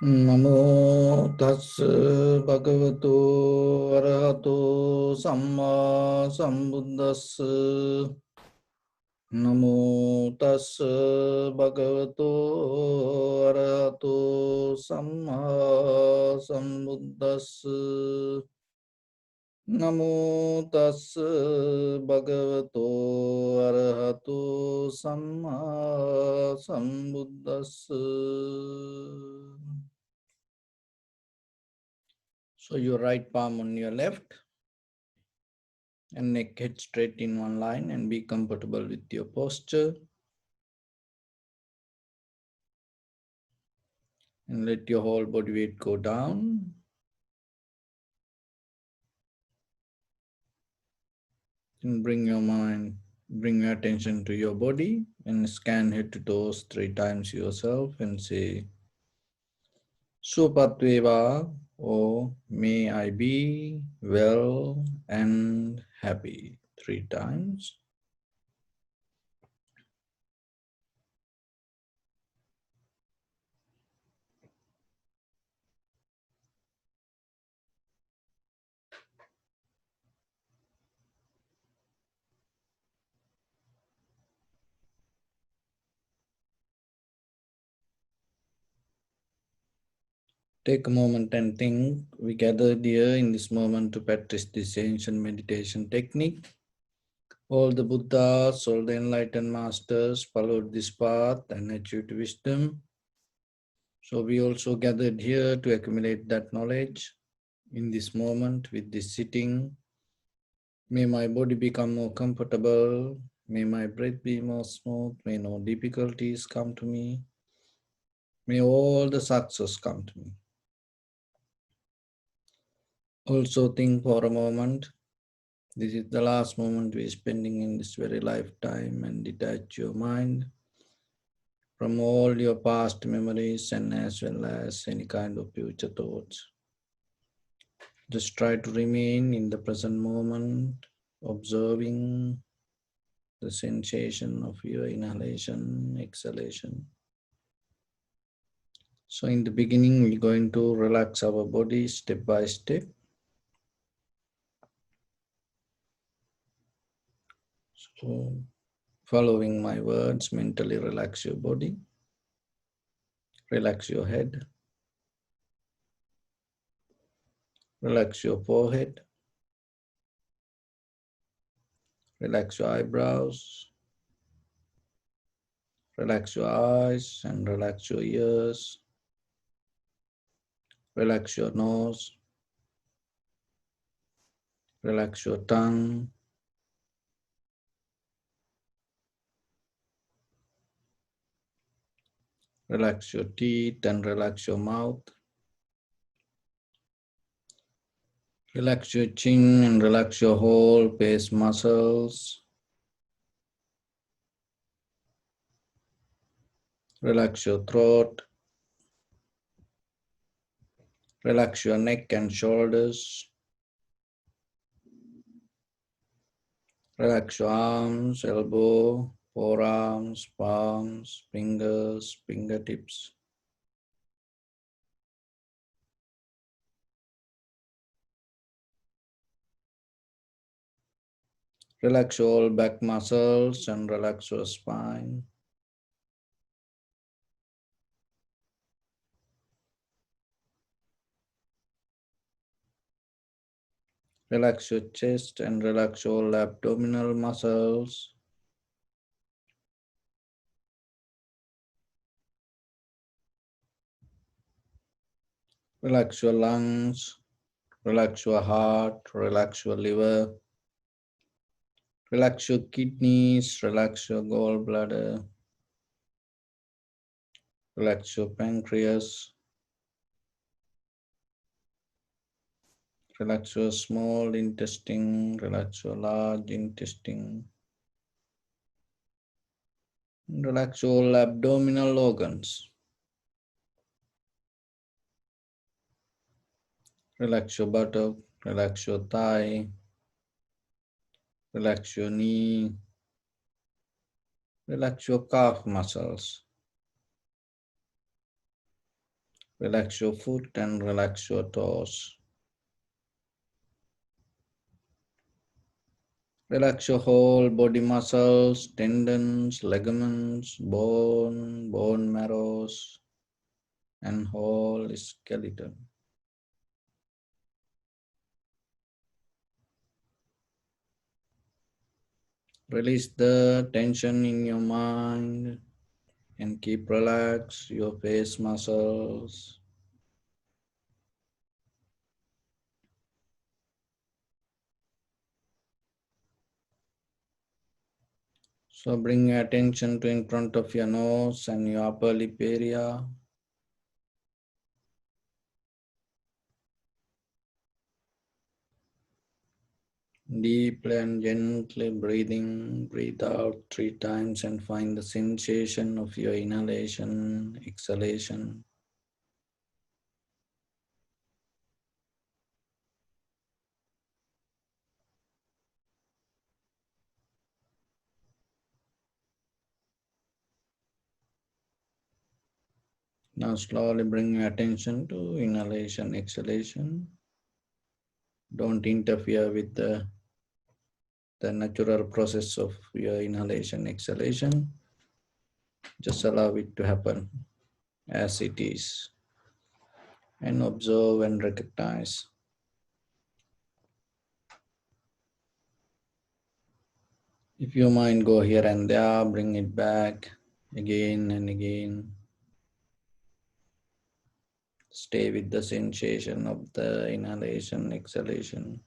Namo tassa bhagavato arahato samma sambuddhassa. Namo tassa bhagavato arahato samma sambuddhassa. Namo tassa bhagavato arahato samma sambuddhassa. So your right palm on your left and neck head straight in one line, and be comfortable with your posture. And let your whole body weight go down. And bring your attention to your body and scan head to toes 3 times yourself and say, Supatveva, or may I be well and happy 3 times. Take a moment and think. We gathered here in this moment to practice this ancient meditation technique. All the Buddhas, all the enlightened masters followed this path and achieved wisdom. So we also gathered here to accumulate that knowledge in this moment with this sitting. May my body become more comfortable. May my breath be more smooth. May no difficulties come to me. May all the success come to me. Also think for a moment. This is the last moment we are spending in this very lifetime, and detach your mind from all your past memories and as well as any kind of future thoughts. Just try to remain in the present moment, observing the sensation of your inhalation, exhalation. So in the beginning, we're going to relax our body step by step. So following my words, mentally relax your body, relax your head, relax your forehead, relax your eyebrows, relax your eyes and relax your ears, relax your nose, relax your tongue, relax your teeth and relax your mouth. Relax your chin and relax your whole face muscles. Relax your throat. Relax your neck and shoulders. Relax your arms, elbow, forearms, palms, fingers, fingertips. Relax all back muscles and relax your spine. Relax your chest and relax all abdominal muscles. Relax your lungs, relax your heart, relax your liver, relax your kidneys, relax your gallbladder, relax your pancreas, relax your small intestine, relax your large intestine, relax all abdominal organs. Relax your buttock, relax your thigh, relax your knee, relax your calf muscles, relax your foot and relax your toes. Relax your whole body muscles, tendons, ligaments, bone marrows, and whole skeleton. Release the tension in your mind and keep relaxed your face muscles. So bring your attention to in front of your nose and your upper lip area. Deeply and gently breathing, breathe out 3 times and find the sensation of your inhalation, exhalation. Now slowly bring your attention to inhalation, exhalation. Don't interfere with the natural process of your inhalation, exhalation. Just allow it to happen as it is and observe and recognize. If your mind go here and there, bring it back again and again. Stay with the sensation of the inhalation, exhalation.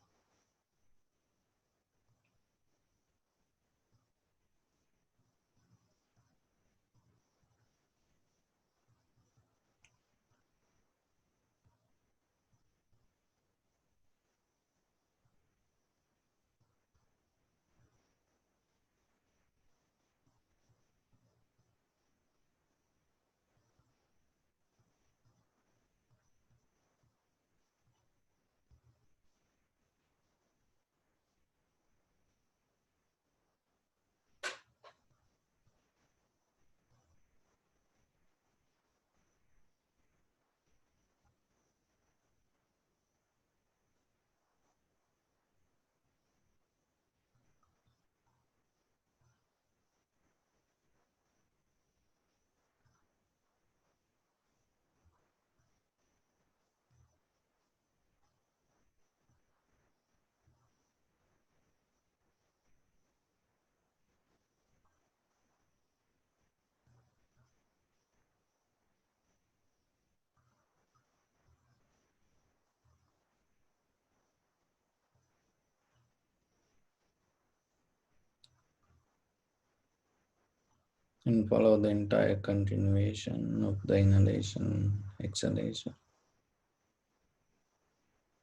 And follow the entire continuation of the inhalation, exhalation.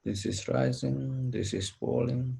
This is rising, this is falling.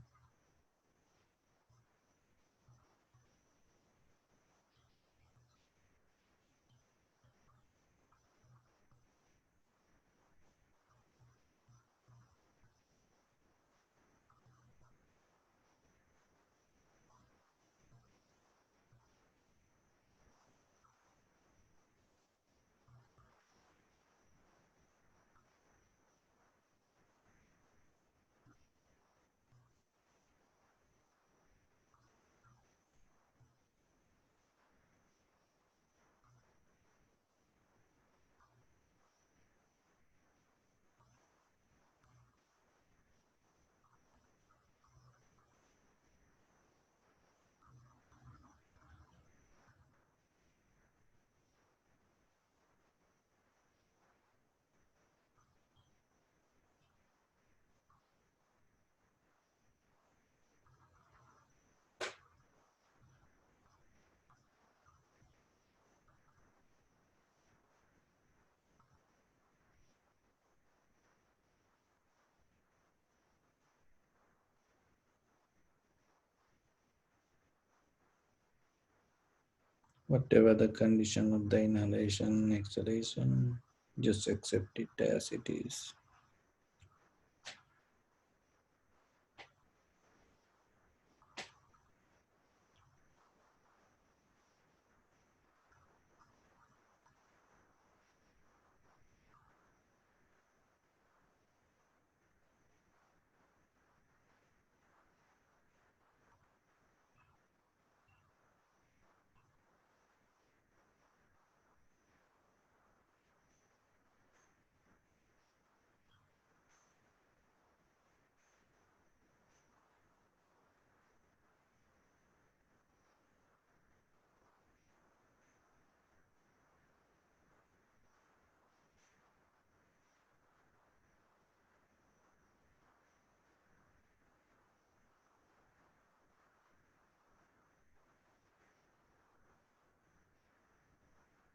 Whatever the condition of the inhalation, exhalation, just accept it as it is.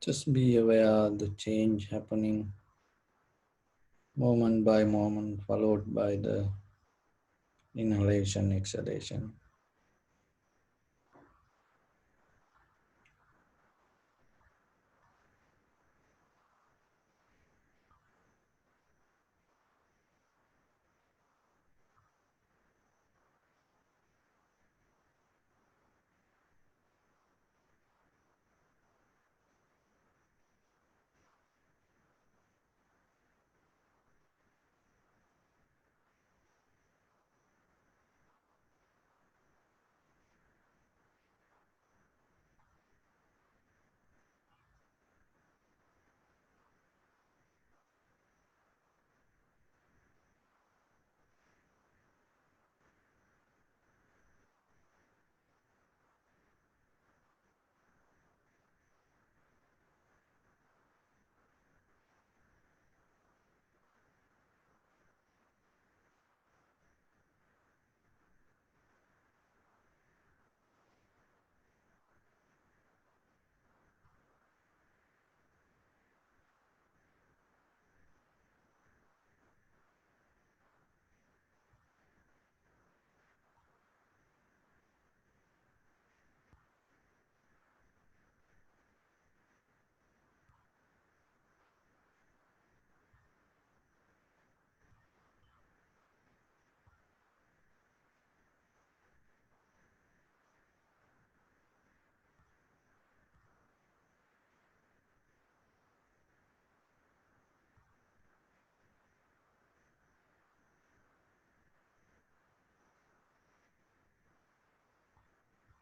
Just be aware of the change happening moment by moment, followed by the inhalation, exhalation.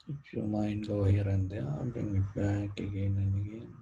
If your mind go here and there, bring it back again and again.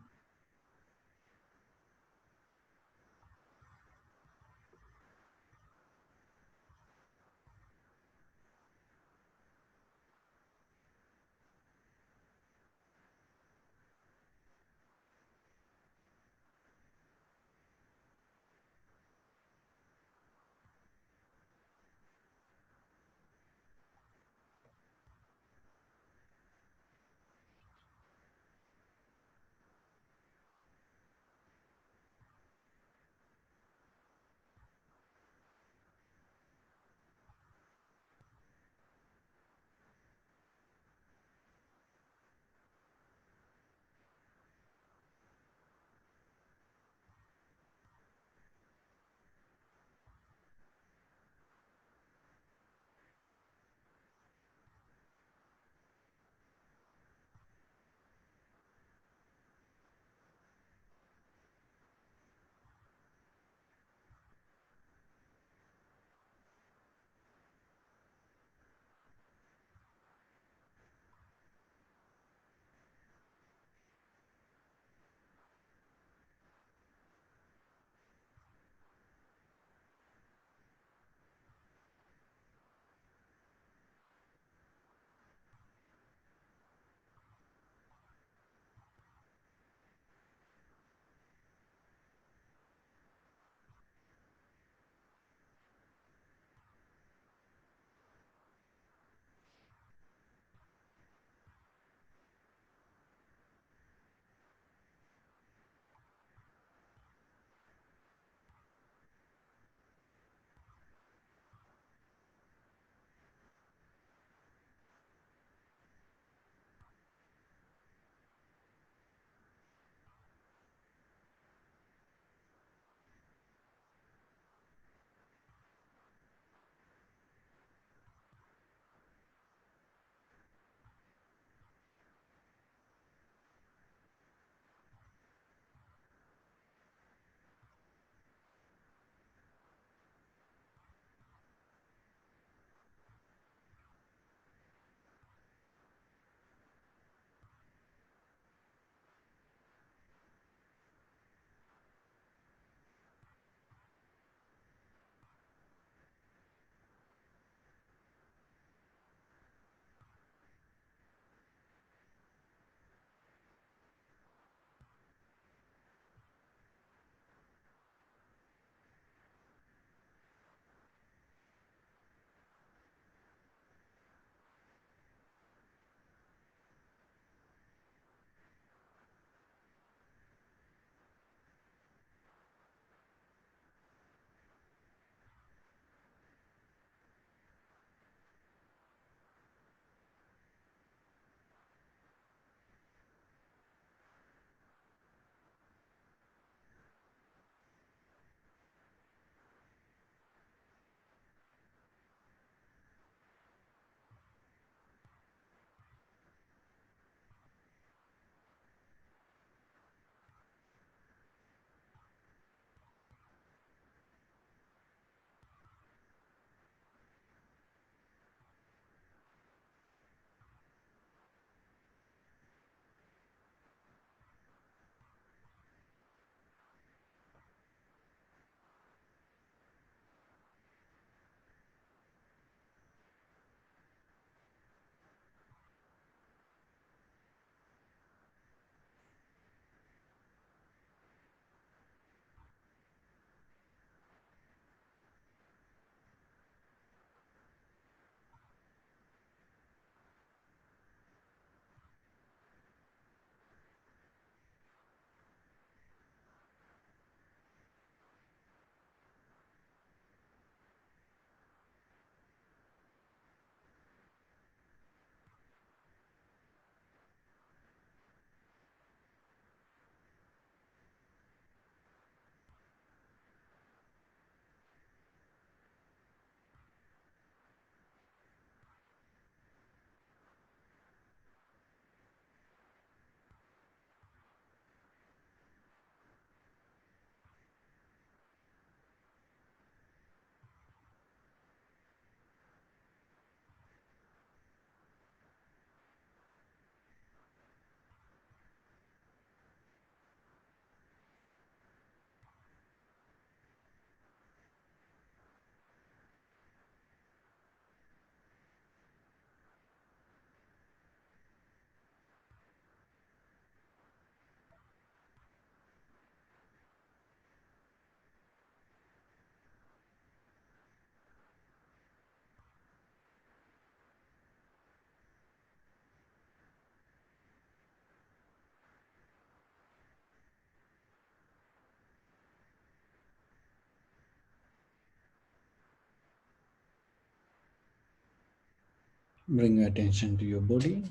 Bring your attention to your body.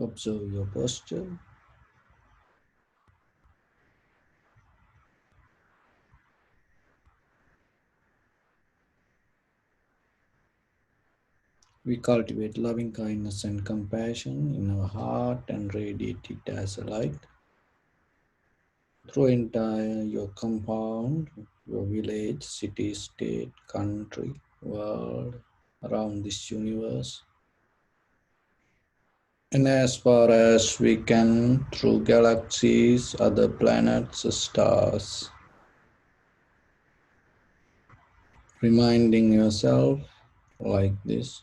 Observe your posture. We cultivate loving kindness and compassion in our heart and radiate it as a light through entire your compound, your village, city, state, country, world, around this universe. And as far as we can, through galaxies, other planets, stars, reminding yourself like this.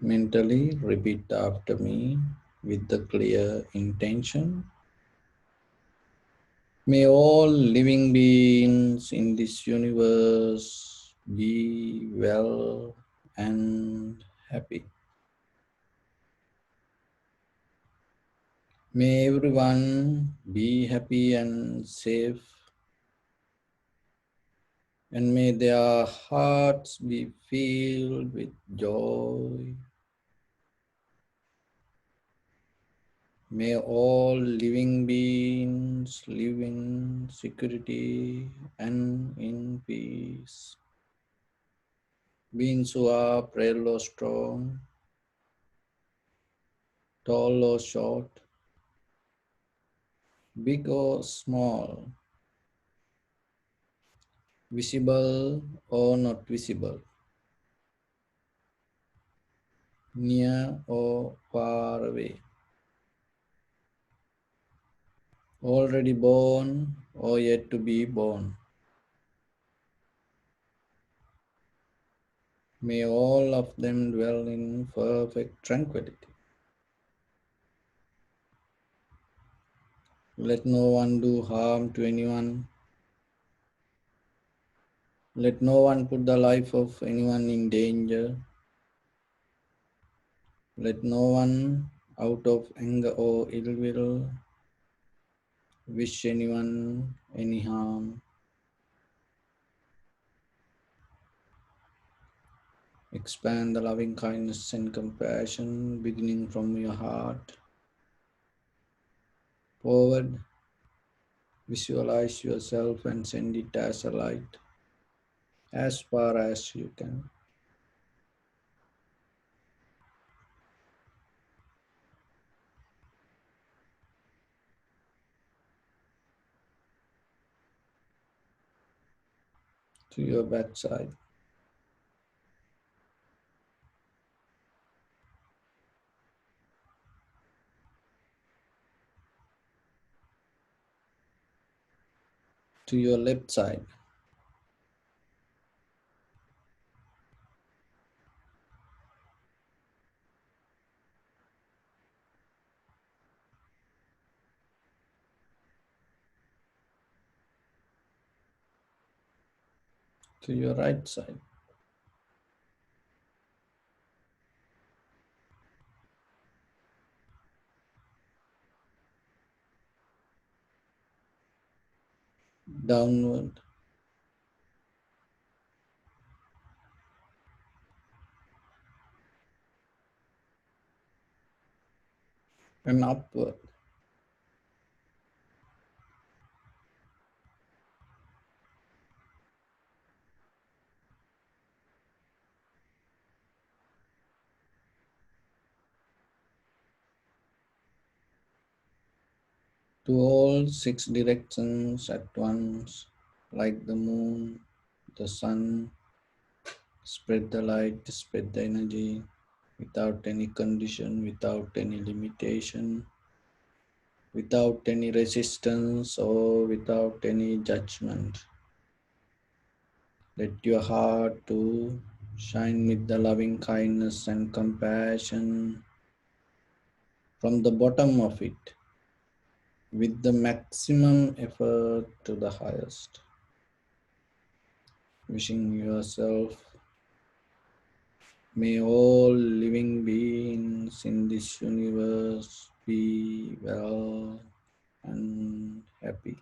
Mentally repeat after me with the clear intention. May all living beings in this universe be well and happy. May everyone be happy and safe, and may their hearts be filled with joy. May all living beings live in security and in peace. Beings who are frail or strong, tall or short, big or small, visible or not visible, near or far away, already born or yet to be born. May all of them dwell in perfect tranquility. Let no one do harm to anyone. Let no one put the life of anyone in danger. Let no one, out of anger or ill will, wish anyone any harm. Expand the loving kindness and compassion beginning from your heart forward. Visualize yourself and send it as a light as far as you can. To your backside, to your left side, to your right side, downward and upward. To all six directions at once, like the moon, the sun, spread the light, spread the energy without any condition, without any limitation, without any resistance or without any judgment. Let your heart too shine with the loving kindness and compassion from the bottom of it with the maximum effort to the highest. Wishing yourself, may all living beings in this universe be well and happy.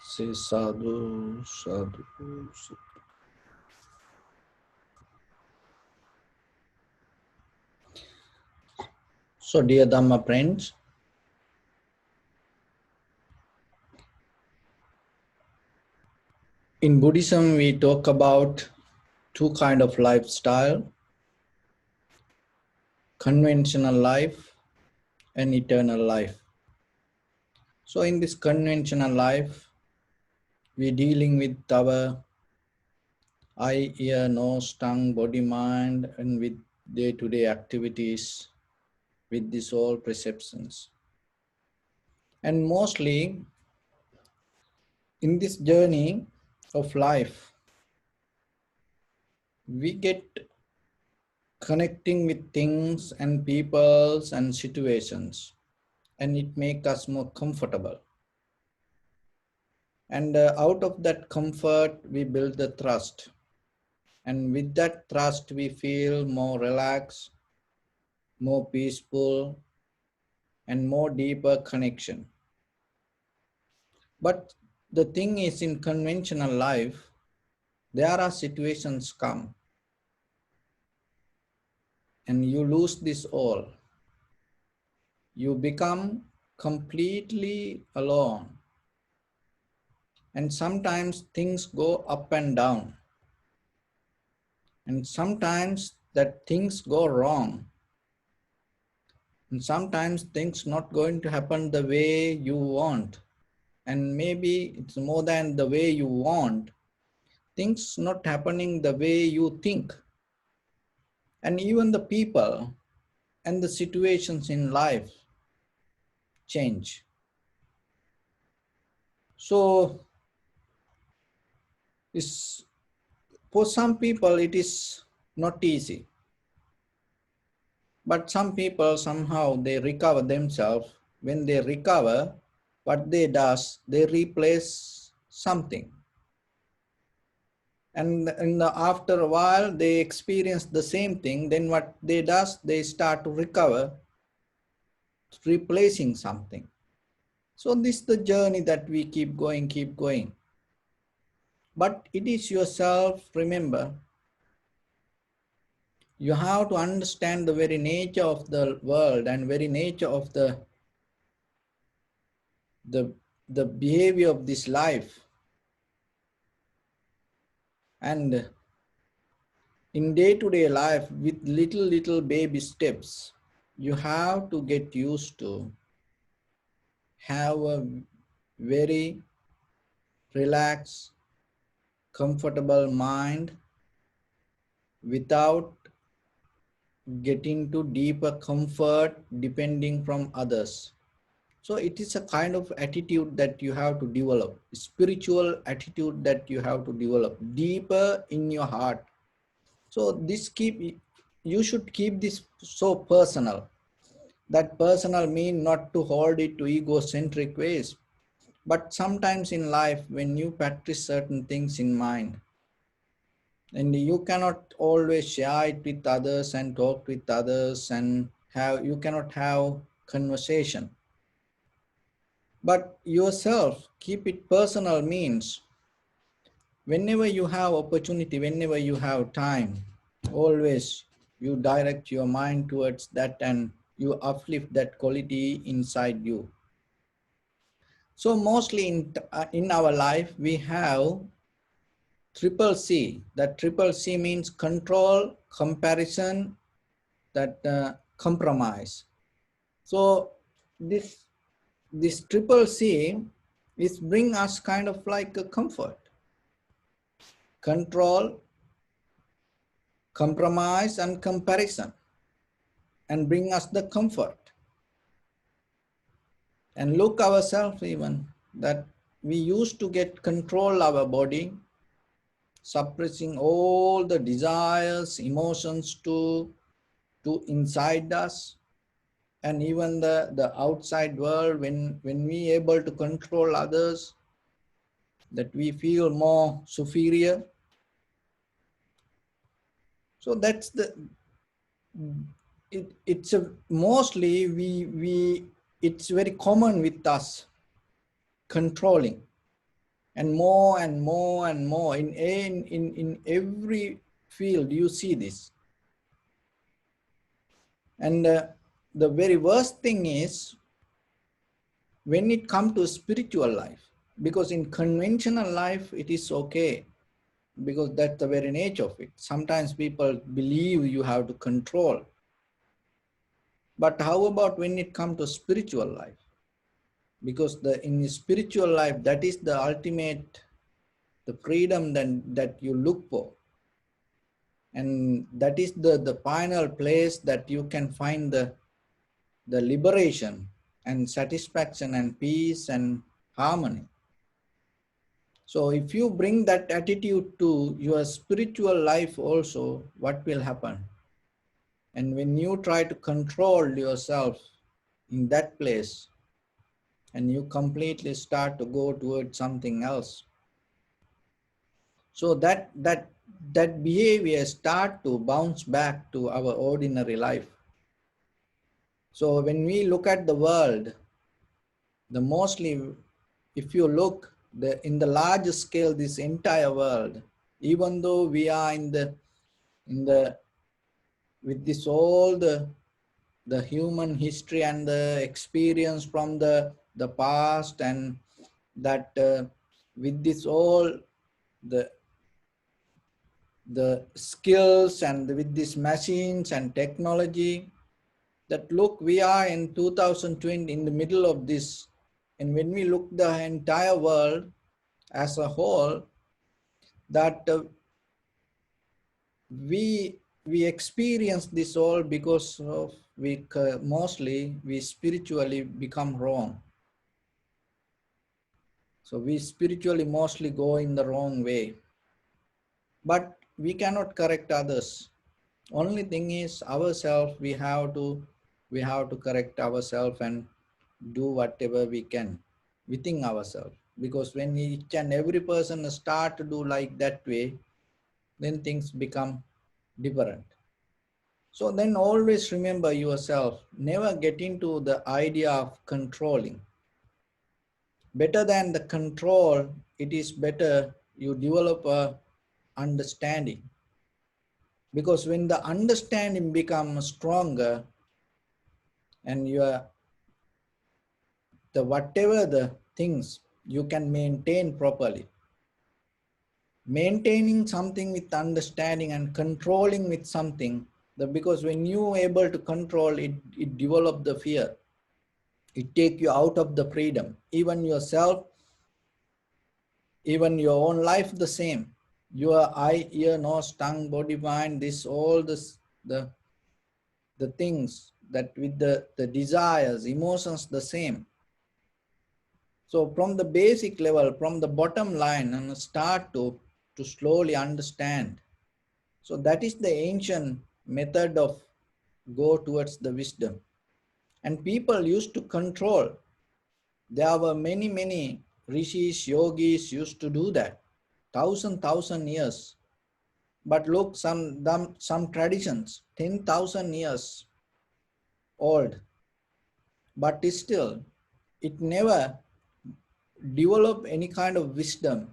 Say sadhu, sadhu, sadhu. So, dear Dhamma friends, in Buddhism, we talk about two kinds of lifestyle: conventional life and eternal life. So, in this conventional life, we're dealing with our eye, ear, nose, tongue, body, mind, and with day-to-day activities, with these all perceptions. And mostly in this journey of life, we get connecting with things and peoples and situations, and it makes us more comfortable. And out of that comfort, we build the trust. And with that trust, we feel more relaxed, more peaceful, and more deeper connection. But the thing is, in conventional life, there are situations come and you lose this all. You become completely alone. And sometimes things go up and down. And sometimes that things go wrong. And sometimes things not going to happen the way you want. And maybe it's more than the way you want. Things not happening the way you think. And even the people and the situations in life change. So for some people it is not easy. But some people somehow they recover themselves. When they recover, what they does, they replace something. And after a while, they experience the same thing. Then what they does, they start to recover, replacing something. So this is the journey that we keep going, keep going. But it is yourself, remember, you have to understand the very nature of the world and very nature of the behavior of this life. And in day-to-day life, with little baby steps, you have to get used to have a very relaxed, comfortable mind without getting to deeper comfort depending from others. So it is a kind of attitude that you have to develop, spiritual attitude that you have to develop deeper in your heart. So you should keep this so personal. That personal mean not to hold it to egocentric ways. But sometimes in life, when you practice certain things in mind, and you cannot always share it with others and talk with others and you cannot have conversation. But yourself, keep it personal means whenever you have opportunity, whenever you have time, always you direct your mind towards that and you uplift that quality inside you. So mostly in our life, we have triple C. That triple C means control, comparison, that compromise. So this triple C is bring us kind of like a comfort, control, compromise, and comparison, and bring us the comfort. And look ourselves even that we used to get control our body, suppressing all the desires, emotions to inside us, and even the outside world. When we able to control others, that we feel more superior. So that's it's a mostly we it's very common with us, controlling, and more and more and more in every field you see this. And the very worst thing is when it comes to spiritual life, because in conventional life it is okay, because that's the very nature of it. Sometimes people believe you have to control, but how about when it comes to spiritual life? Because in spiritual life, that is the ultimate, the freedom that you look for, and that is the final place that you can find the liberation and satisfaction and peace and harmony. So if you bring that attitude to your spiritual life also, what will happen? And when you try to control yourself in that place, and you completely start to go towards something else, so that behavior start to bounce back to our ordinary life. So when we look at the world, the mostly, if you look in the large scale, this entire world, even though we are in the with this all the human history and the experience from the past, and that with this all the the skills and with these machines and technology, that look, we are in 2020 in the middle of this. And when we look the entire world as a whole, that we experience this all because of mostly we spiritually become wrong. So we spiritually mostly go in the wrong way, but we cannot correct others. Only thing is ourselves, we have to correct ourselves and do whatever we can within ourselves. Because when each and every person start to do like that way, then things become different. So then always remember yourself, never get into the idea of controlling. Better than the control, it is better you develop a understanding. Because when the understanding becomes stronger, and whatever the things you can maintain properly, maintaining something with understanding and controlling with something, because when you are able to control it, it develop the fear. It take you out of the freedom, even yourself, even your own life the same. Your eye, ear, nose, tongue, body, mind, this all this the things that with the desires, emotions the same. So from the basic level, from the bottom line, and start to slowly understand. So that is the ancient method of go towards the wisdom. And people used to control. There were many rishis, yogis used to do that. Thousand years. But look, some traditions, 10,000 years old. But still, it never developed any kind of wisdom.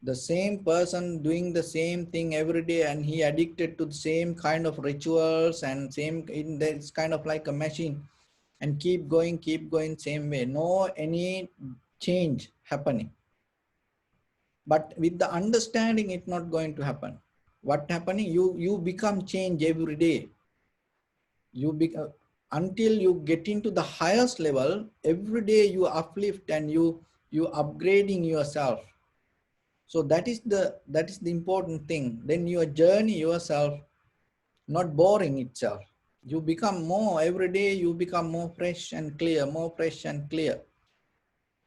The same person doing the same thing every day, and he addicted to the same kind of rituals and same, it's kind of like a machine, and keep going same way, no any change happening. But with the understanding, it's not going to happen. What happening, you become change every day. You become, until you get into the highest level, every day you uplift and you upgrading yourself. So that is the important thing. Then your journey yourself, not boring itself. You become more, every day you become more fresh and clear, more fresh and clear.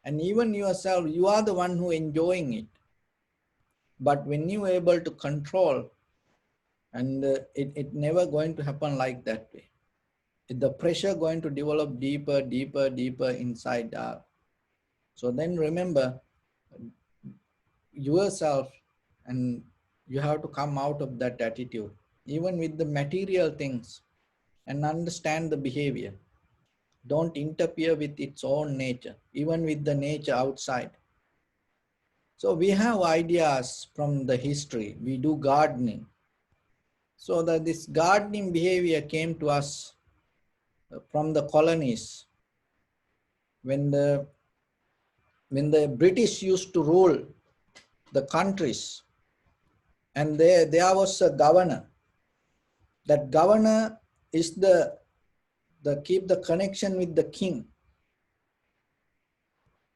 And even yourself, you are the one who enjoying it. But when you are able to control, and it never going to happen like that way. The pressure going to develop deeper inside. So then remember yourself, and you have to come out of that attitude, even with the material things, and understand the behavior. don't interfere with its own nature, even with the nature outside. So we have ideas from the history. We do gardening. So that this gardening behavior came to us from the colonies. When the British used to rule the countries, and there was a governor. That governor is the keep the connection with the king.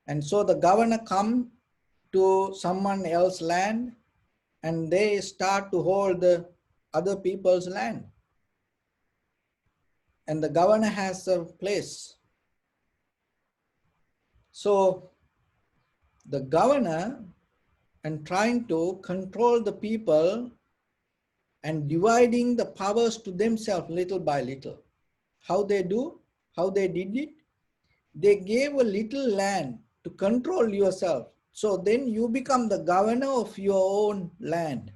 And so the governor come to someone else's land, and they start to hold the other people's land. And the governor has a place. So the governor and trying to control the people and dividing the powers to themselves little by little. How they did it? They gave a little land to control yourself. So then you become the governor of your own land.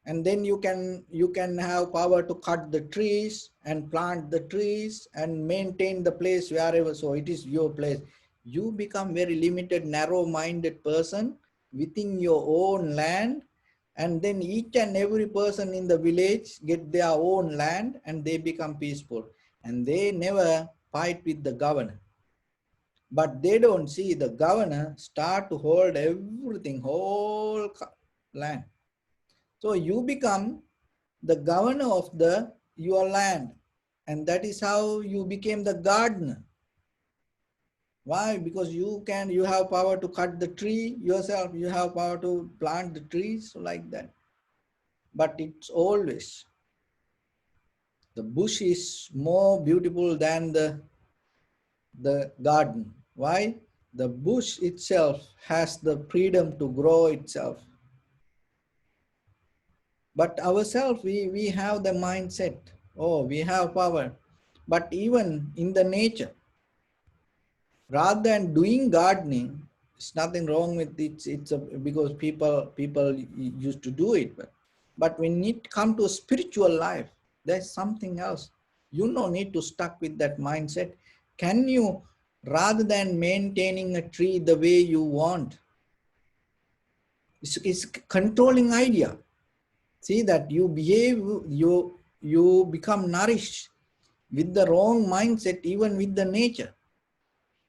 And then you can have power to cut the trees and plant the trees and maintain the place wherever. So it is your place. You become very limited, narrow-minded person within your own land. And then each and every person in the village get their own land and they become peaceful. And they never fight with the governor. But they don't see the governor start to hold everything, whole land. So you become the governor of your land. And that is how you became the gardener. Why? Because you have power to cut the tree yourself. You have power to plant the trees like that. But it's always, the bush is more beautiful than the garden. Why? The bush itself has the freedom to grow itself. But ourselves, we have the mindset, oh, we have power. But even in the nature, rather than doing gardening, it's nothing wrong with it. Because people used to do it. But when it comes to a spiritual life, there's something else. You no need to stuck with that mindset. Can you, rather than maintaining a tree the way you want, it's controlling idea. See that you behave, you become nourished with the wrong mindset, even with the nature.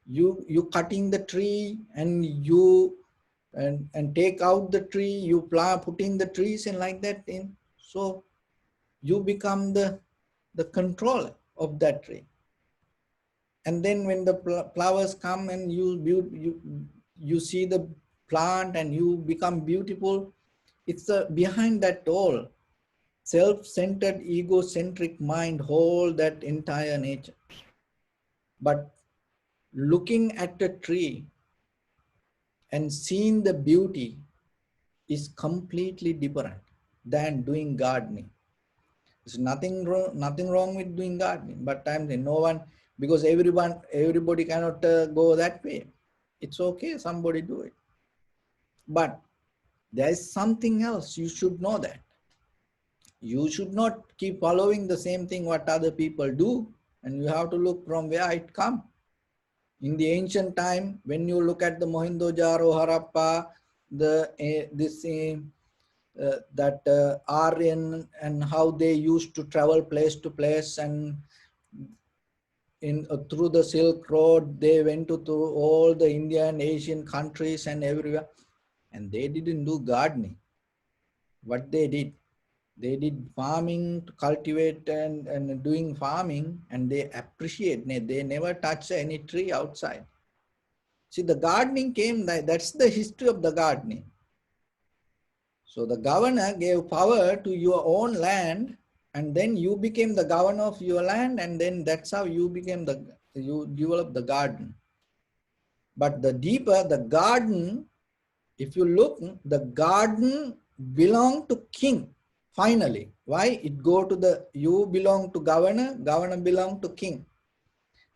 You cutting the tree and you and take out the tree, you putting the trees and like that in. So you become the controller of that tree. And then when the flowers come and you see the plant and you become beautiful, it's behind that all self-centered, egocentric mind hold that entire nature. But looking at the tree and seeing the beauty is completely different than doing gardening. There's nothing wrong with doing gardening, but I'm saying no one, because everybody cannot go that way. It's okay, somebody do it. But there's something else, you should know that. You should not keep following the same thing what other people do, and you have to look from where it comes. In the ancient time, when you look at the Mohenjo-daro, Harappa, Aryan, and how they used to travel place to place, and through the Silk Road, they went to through all the Indian, Asian countries and everywhere, and they didn't do gardening. What they did farming, to cultivate and doing farming, and they appreciate. They never touch any tree outside. See, the gardening came, that's the history of the gardening. So the governor gave power to your own land, and then you became the governor of your land, and then that's how you developed the garden. But the deeper, the garden, if you look, the garden belonged to king. Finally, why? It go to you belong to governor, governor belong to king.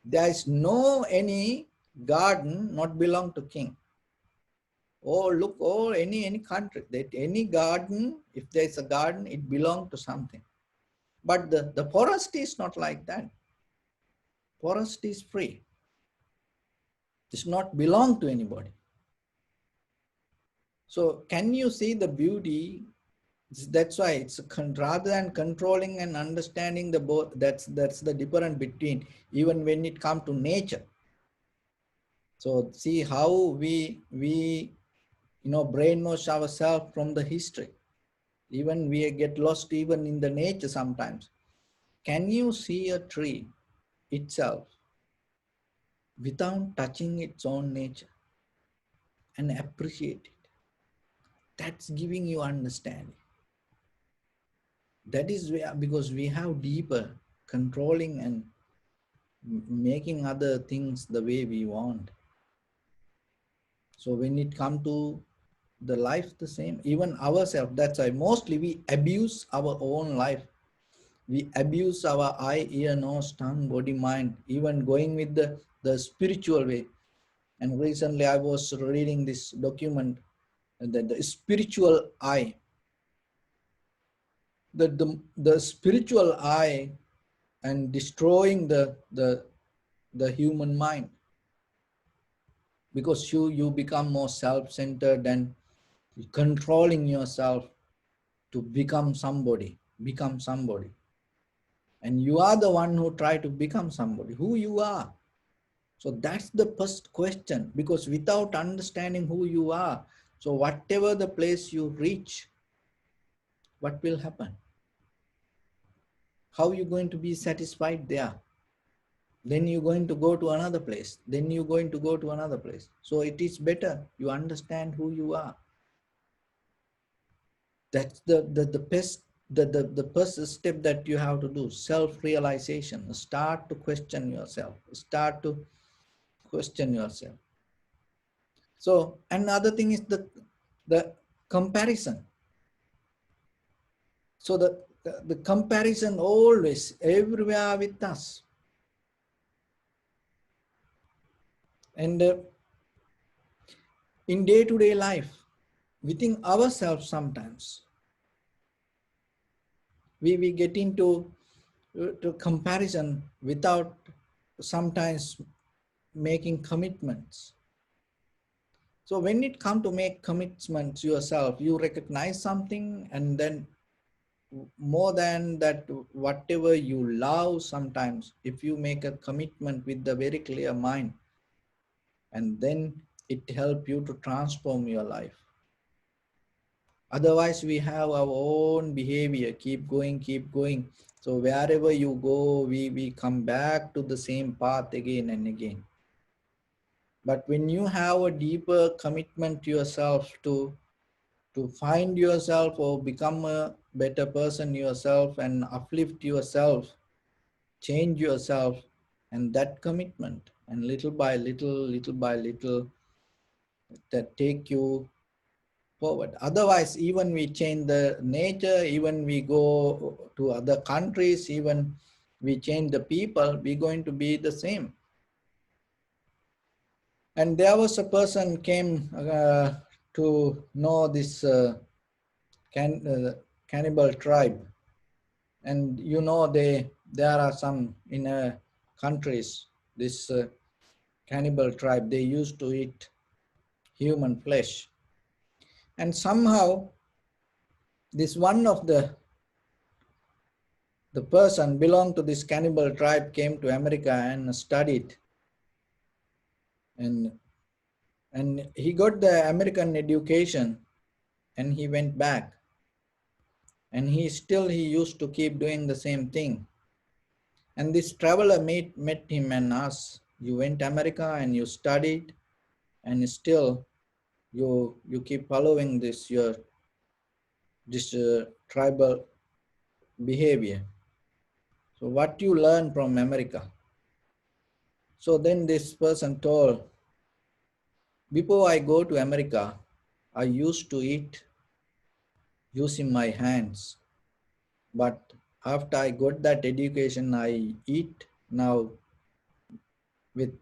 There is no any garden not belong to king. Or look, or any country, that any garden, if there is a garden, it belongs to something. But the forest is not like that. Forest is free. It's not belong to anybody. So can you see the beauty? That's why it's rather than controlling and understanding the both. That's the difference between, even when it comes to nature. So see how we brainwash ourselves from the history. Even we get lost even in the nature sometimes. Can you see a tree itself without touching its own nature and appreciate it? That's giving you understanding. That is where, because we have deeper controlling and making other things the way we want. So when it comes to the life, the same, even ourselves, that's why mostly we abuse our own life. We abuse our eye, ear, nose, tongue, body, mind, even going with the spiritual way. And recently I was reading this document that the spiritual eye, that the spiritual eye and destroying the human mind, because you become more self-centered and controlling yourself to become somebody, and you are the one who try to become somebody who you are. So that's the first question, because without understanding who you are, so whatever the place you reach, what will happen? How are you going to be satisfied there? Then you're going to go to another place, then you're going to go to another place. So it is better you understand who you are. That's the best, the first step that you have to do, self-realization. Start to question yourself, start to question yourself. So another thing is the comparison. So the comparison always everywhere with us. And in day-to-day life, within ourselves sometimes, we get into to comparison without sometimes making commitments. So when it comes to make commitments yourself, you recognize something, and then more than that, whatever you love, sometimes if you make a commitment with the very clear mind, and then it helps you to transform your life. Otherwise we have our own behavior, keep going. So wherever you go, we come back to the same path again and again. But when you have a deeper commitment to yourself, to find yourself or become a better person yourself and uplift yourself, change yourself, and that commitment, and little by little, that take you forward. Otherwise, even we change the nature, even we go to other countries, even we change the people, we're going to be the same. And there was a person came to know this cannibal tribe, and there are some in countries, this cannibal tribe, they used to eat human flesh. And somehow this one of the person belonged to this cannibal tribe came to America and studied, and he got the American education, and he went back, and he used to keep doing the same thing. And this traveler met him and asked, you went to America and you studied, and still you keep following this tribal behavior. So what you learn from America? So then this person told, before I go to America, I used to eat using my hands. But after I got that education, I eat now with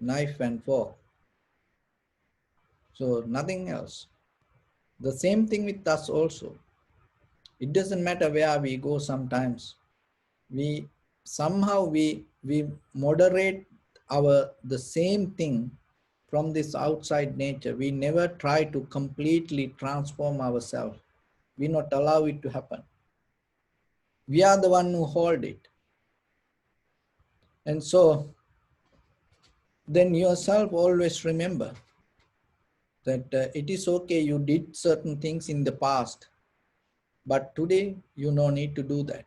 knife and fork. So nothing else. The same thing with us also. It doesn't matter where we go sometimes. We somehow we moderate the same thing from this outside nature. We never try to completely transform ourselves. We not allow it to happen. We are the one who hold it. And so then yourself always remember that it is okay, you did certain things in the past, but today you no need to do that.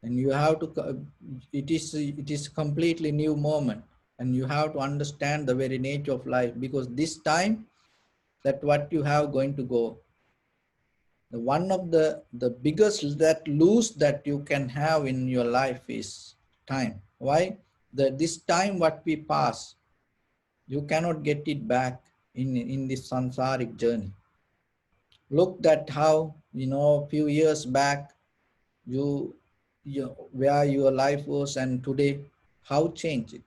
And you have to, it is completely new moment, and you have to understand the very nature of life, because this time that what you have going to go, the one of the biggest that lose that you can have in your life is time. Why? This time what we pass, you cannot get it back in this samsaric journey. Look at how, a few years back, you, where your life was, and today, how changed it.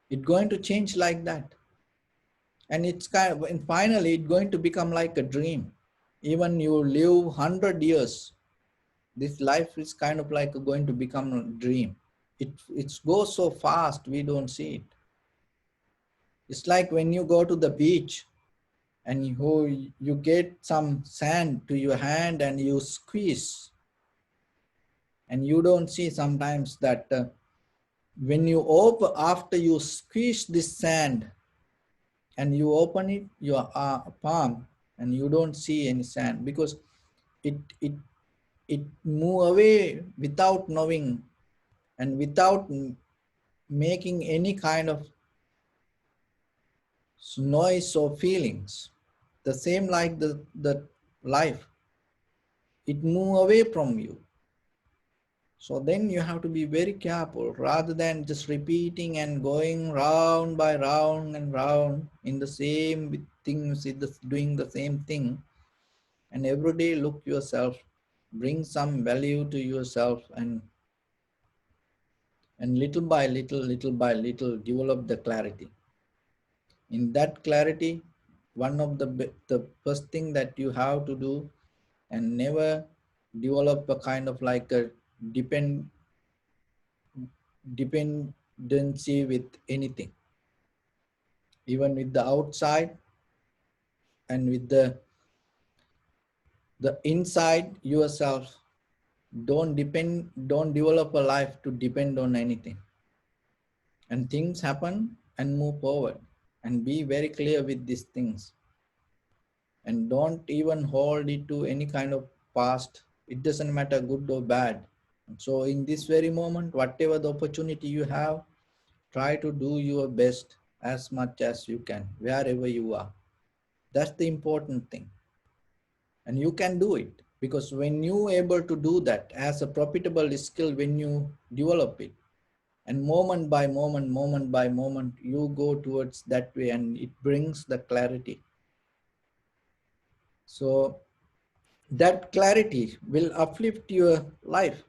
It's going to change like that. And it's kind of, and finally, it's going to become like a dream. Even you live 100 years, this life is kind of like going to become a dream. It goes so fast, we don't see it. It's like when you go to the beach and you get some sand to your hand and you squeeze, and you don't see sometimes that when you open, after you squeeze this sand and you open it, your palm, and you don't see any sand, because it it it move away without knowing and without making any kind of noise or feelings. The same like the life, it move away from you. So then you have to be very careful, rather than just repeating and going round by round and round in the same things, doing the same thing. And every day look yourself, bring some value to yourself, and little by little, little by little, develop the clarity. In that clarity, one of the first thing that you have to do, and never develop a kind of like a dependency with anything, even with the outside and with the inside yourself. Don't develop a life to depend on anything. And things happen, and move forward, and be very clear with these things, and don't even hold it to any kind of past. It doesn't matter good or bad. So in this very moment, whatever the opportunity you have, try to do your best as much as you can, wherever you are. That's the important thing. And you can do it, because when you able to do that as a profitable skill, when you develop it, and moment by moment, you go towards that way, and it brings the clarity. So that clarity will uplift your life.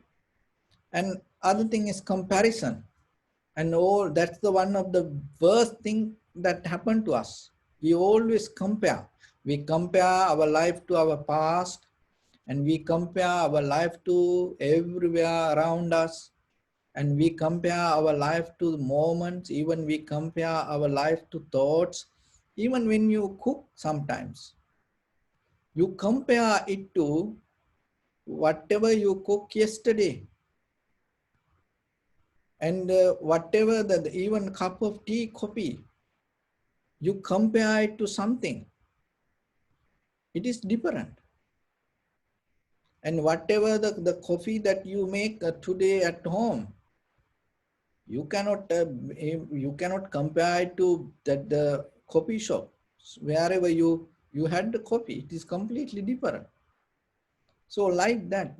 And other thing is comparison. And that's the one of the worst thing that happened to us. We always compare. We compare our life to our past, and we compare our life to everywhere around us, and we compare our life to the moments, even we compare our life to thoughts. Even when you cook, sometimes you compare it to whatever you cooked yesterday, and whatever the even cup of tea, coffee, you compare it to something, it is different. And whatever the coffee that you make today at home, you cannot compare it to that the coffee shop wherever you had the coffee. It is completely different. So like that,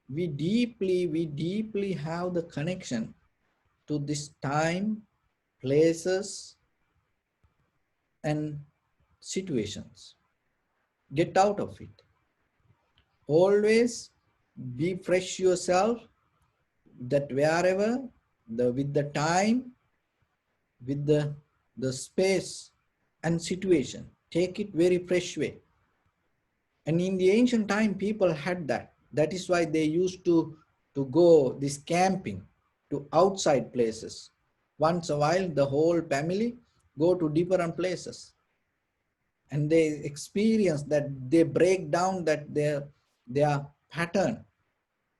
we deeply have the connection to this time, places, and situations. Get out of it. Always be fresh yourself, that wherever, with the time, with the space and situation, take it very fresh way. And in the ancient time, people had that. That is why they used to to go this camping to outside places. Once a while, the whole family go to different places, and they experience that, they break down that their pattern.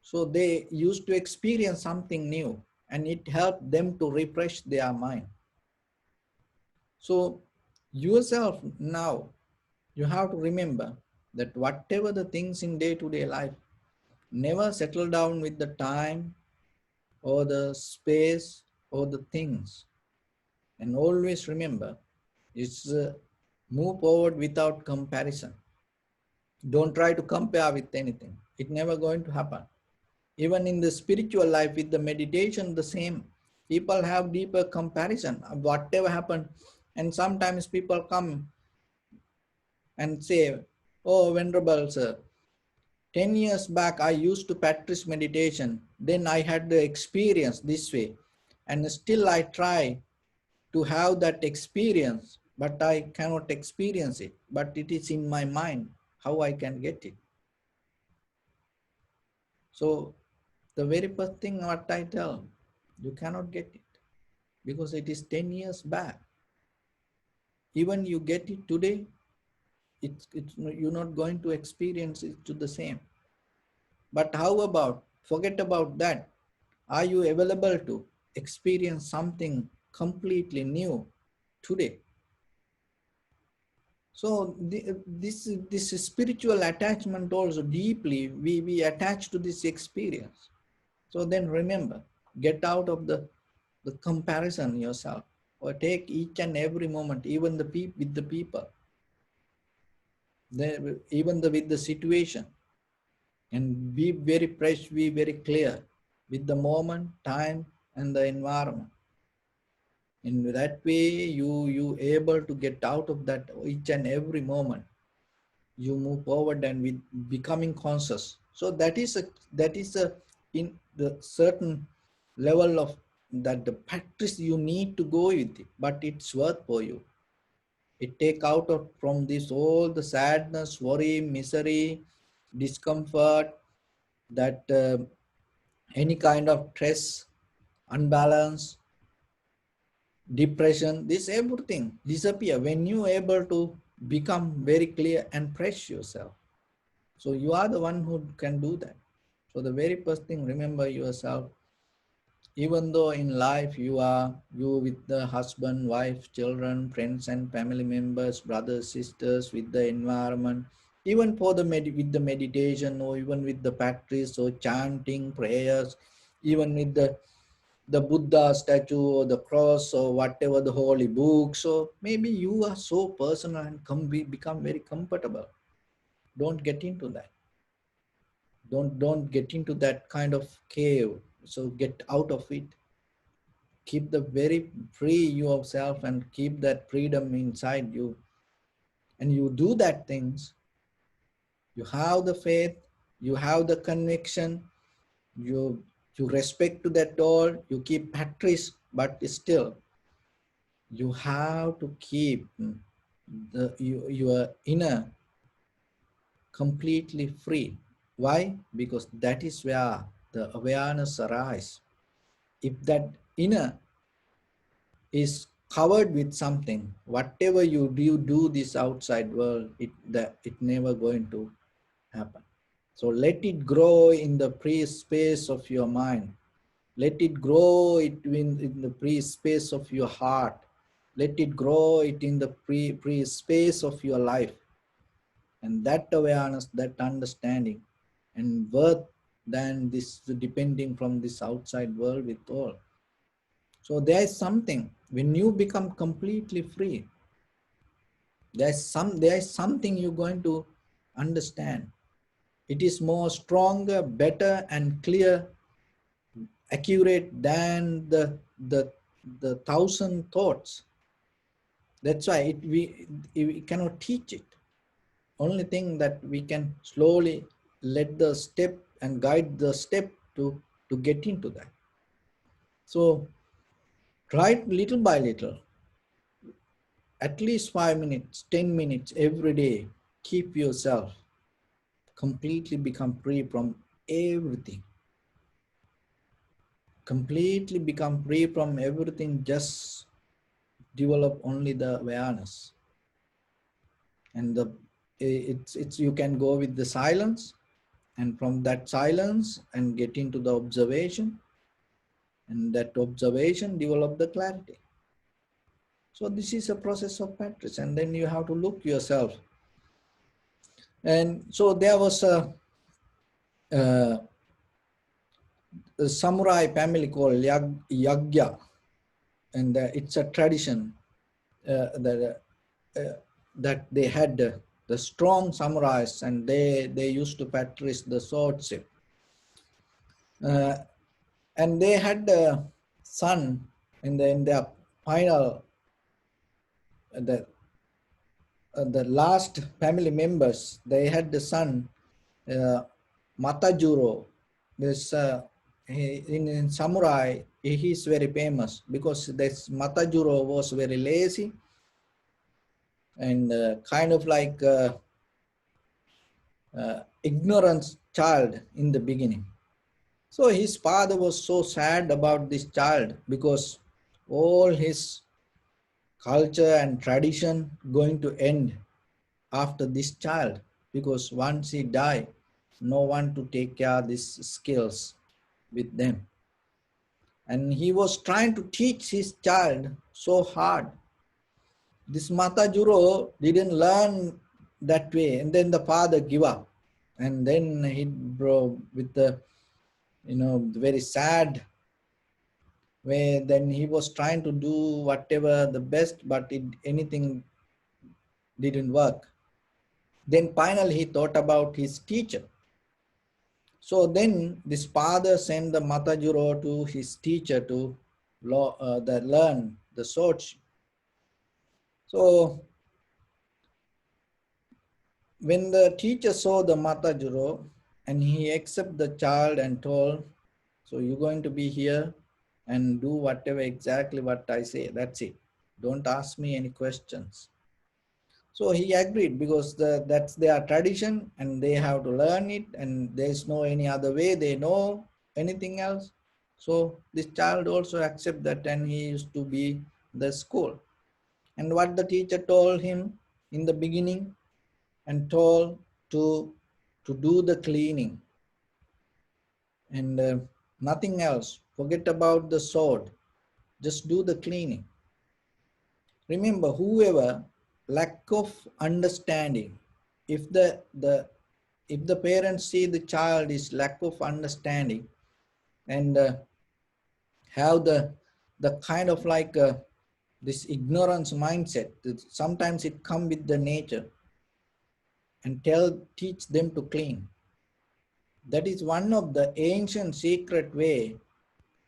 So they used to experience something new, and it helped them to refresh their mind. So yourself now, you have to remember that whatever the things in day-to-day life, never settle down with the time or the space or the things. And always remember, it's move forward without comparison. Don't try to compare with anything. It's never going to happen. Even in the spiritual life, with the meditation, the same. People have deeper comparison of whatever happened. And sometimes people come and say, oh, Venerable Sir, 10 years back, I used to practice meditation. Then I had the experience this way. And still I try to have that experience, but I cannot experience it. But it is in my mind, how I can get it. So the very first thing what I tell, you cannot get it because it is 10 years back. Even you get it today, you're not going to experience it to the same. But how about, forget about that. Are you available to experience something completely new today? So this spiritual attachment also deeply, we attach to this experience. So then remember, get out of the comparison yourself, or take each and every moment, even with the people, with the situation, and be very fresh, be very clear with the moment, time, and the environment. In that way, you able to get out of that each and every moment. You move forward and with becoming conscious. So that is a in the certain level of that the practice you need to go with it, but it's worth for you. It take out of from this all the sadness, worry, misery, discomfort, that any kind of stress, unbalance, depression, this everything disappear when you able to become very clear and fresh yourself. So you are the one who can do that. So the very first thing, remember yourself. Even though in life you with the husband, wife, children, friends and family members, brothers, sisters, with the environment, even for the with the meditation, or even with the practice or chanting prayers, even with the Buddha statue or the cross or whatever the holy book. So maybe you are so personal and become very comfortable. Don't get into that. Don't get into that kind of cave. So get out of it. Keep the very free yourself and keep that freedom inside you. And you do that things. You have the faith, you have the conviction, you respect to that all, you keep practice, but still you have to keep your inner completely free. Why? Because that is where the awareness arises. If that inner is covered with something, whatever you do this outside world, it never going to happen. So let it grow in the free space of your mind. Let it grow in the free space of your heart. Let it grow it in the free space of your life. And that awareness, that understanding, and worth than this depending from this outside world with all. So there is something, when you become completely free, there is something you're going to understand. It is more stronger, better, and clear, accurate than the thousand thoughts. That's why we cannot teach it. Only thing that we can slowly let the step and guide the step to get into that. So try little by little, at least 5 minutes, 10 minutes every day. Keep yourself completely become free from everything. completely become free from everything, just develop only the awareness. And it's you can go with the silence, and from that silence and get into the observation, and that observation develop the clarity. So this is a process of practice, and then you have to look yourself. And so there was a samurai family called Yagya, and it's a tradition uh, that they had the strong samurais, and they used to practice the swordship. Uh, and they had a son in their final, the the last family members. They had the son, uh, Matajuro. This in samurai, he is very famous because this Matajuro was very lazy and kind of like ignorant child in the beginning. So his father was so sad about this child because all his culture and tradition going to end after this child, because once he die, no one to take care of these skills with them. And he was trying to teach his child so hard. This Matajuro didn't learn that way, and then the father give up. And then he bro with the very sad way. Then he was trying to do whatever the best, but anything didn't work. Then finally he thought about his teacher. So then this father sent the Matajuro to his teacher to learn the swords. So when the teacher saw the Matajuro, and he accepted the child and told, so you're going to be here and do whatever exactly what I say. That's it. Don't ask me any questions. So he agreed because that's their tradition and they have to learn it, and there's no any other way they know anything else. So this child also accept that, and he used to be the school. And what the teacher told him in the beginning, and told to do the cleaning and nothing else. Forget about the sword. Just do the cleaning. Remember, whoever lack of understanding, if the parents see the child is lack of understanding and have the kind of like this ignorance mindset, sometimes it come with the nature, and teach them to clean. That is one of the ancient secret way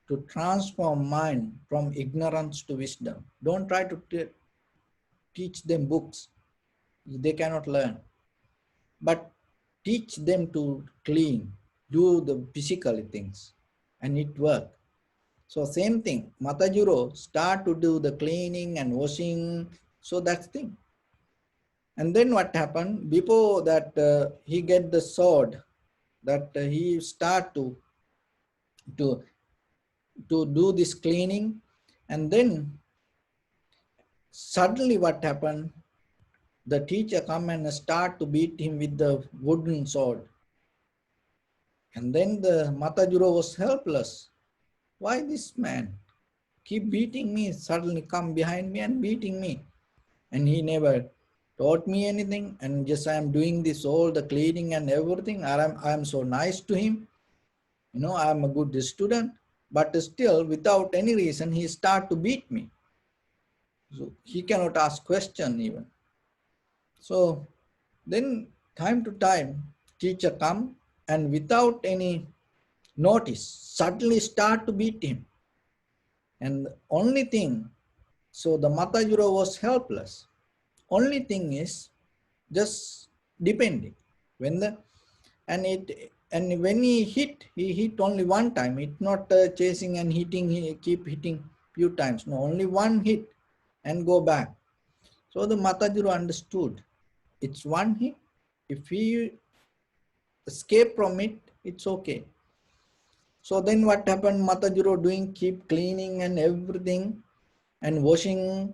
to transform mind from ignorance to wisdom. Don't try to teach them books. They cannot learn. But teach them to clean, do the physical things, and it work. So same thing, Matajuro start to do the cleaning and washing, so that's thing. And then what happened, before that he get the sword, that he start to do this cleaning, and then suddenly what happened, the teacher come and start to beat him with the wooden sword. And then the Matajuro was helpless. Why this man keep beating me, suddenly come behind me and beating me? And he never taught me anything, and just I am doing this all the cleaning and everything. I am so nice to him. I am a good student, but still without any reason he start to beat me. So he cannot ask question even. So then time to time teacher come and without any notice suddenly start to beat him. And only thing, so the Matajuro was helpless. Only thing is just depending. And when he hit only one time. It's not chasing and hitting. He keep hitting few times. No, only one hit and go back. So the Matajuro understood. It's one hit. If he escape from it, it's okay. So then what happened? Matajiro doing keep cleaning and everything and washing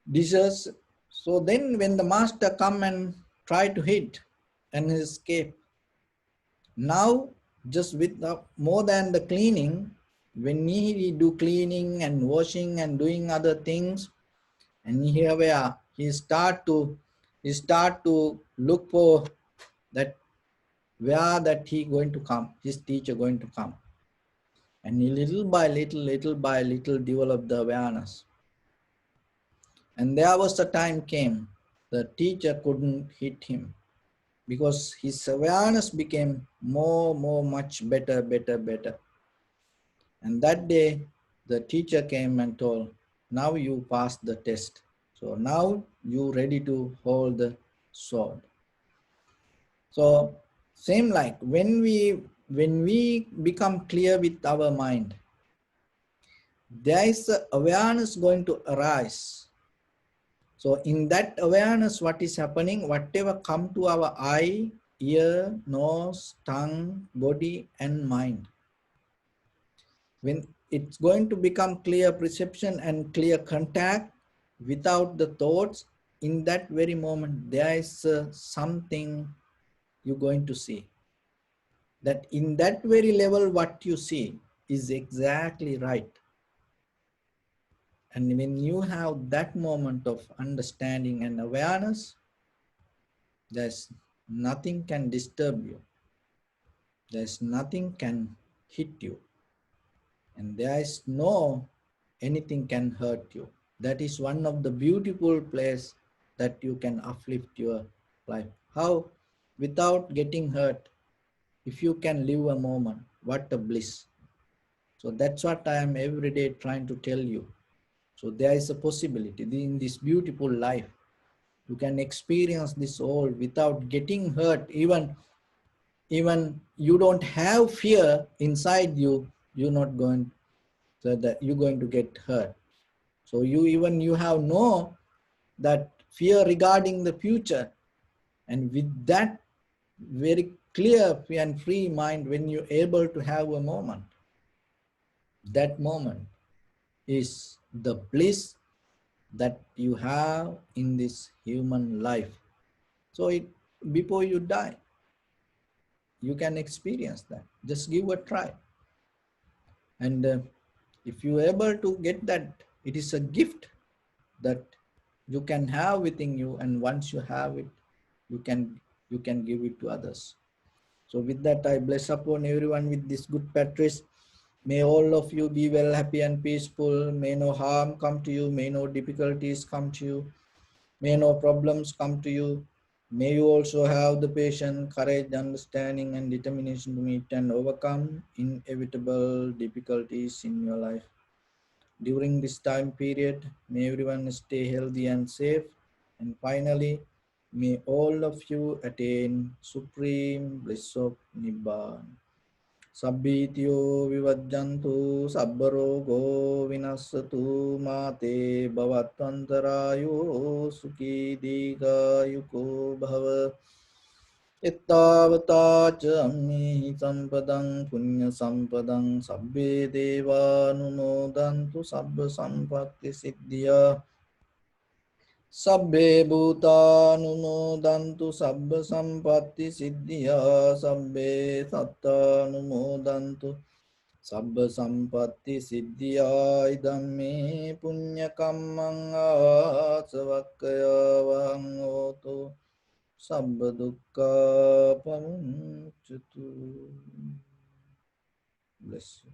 dishes. So then when the master come and try to hit and escape, now just with the, more than the cleaning, when he do cleaning and washing and doing other things, and here we are, he start to look for that where that he going to come, his teacher going to come, and he little by little develop the awareness. And there was a time came the teacher couldn't hit him because his awareness became more much better. And that day the teacher came and told, now you passed the test, so now you ready to hold the sword. So same like when we become clear with our mind, there is a awareness going to arise. So in that awareness, what is happening, whatever come to our eye, ear, nose, tongue, body and mind, when it's going to become clear perception and clear contact without the thoughts, in that very moment, there is something you're going to see. That in that very level, what you see is exactly right. And when you have that moment of understanding and awareness, there's nothing can disturb you. There's nothing can hit you. And there is no anything can hurt you. That is one of the beautiful place that you can uplift your life. How? Without getting hurt, if you can live a moment, what a bliss. So that's what I am every day trying to tell you. So there is a possibility in this beautiful life. You can experience this all without getting hurt. Even you don't have fear inside you, you're not going so that you're going to get hurt. So you have no that fear regarding the future. And with that very clear and free mind, when you're able to have a moment, that moment is the bliss that you have in this human life. So before you die, you can experience that. Just give a try. And if you're able to get that, it is a gift that you can have within you. And once you have it, you can give it to others. So with that, I bless upon everyone with this good Patrice. May all of you be well, happy and peaceful. May no harm come to you. May no difficulties come to you. May no problems come to you. May you also have the patience, courage, understanding, and determination to meet and overcome inevitable difficulties in your life. During this time period, may everyone stay healthy and safe. And finally, may all of you attain supreme bliss of Nibbana. Sabbityo vivajjantu sabbarogo vinassatu mate bhavatvantarayo sukhi digayuko bhava. Ittavata ca ammi sampadang punya sampadang sabbe deva numodantu sabba sampatti siddhya. Sabbe bhuta numodantu sabba sampatti siddhya. Sabbe satta numodantu sabba sampatti siddhya. Idamme punya kammang asavakkaya vahang oto sabba dukkha pamuncatu. Bless you.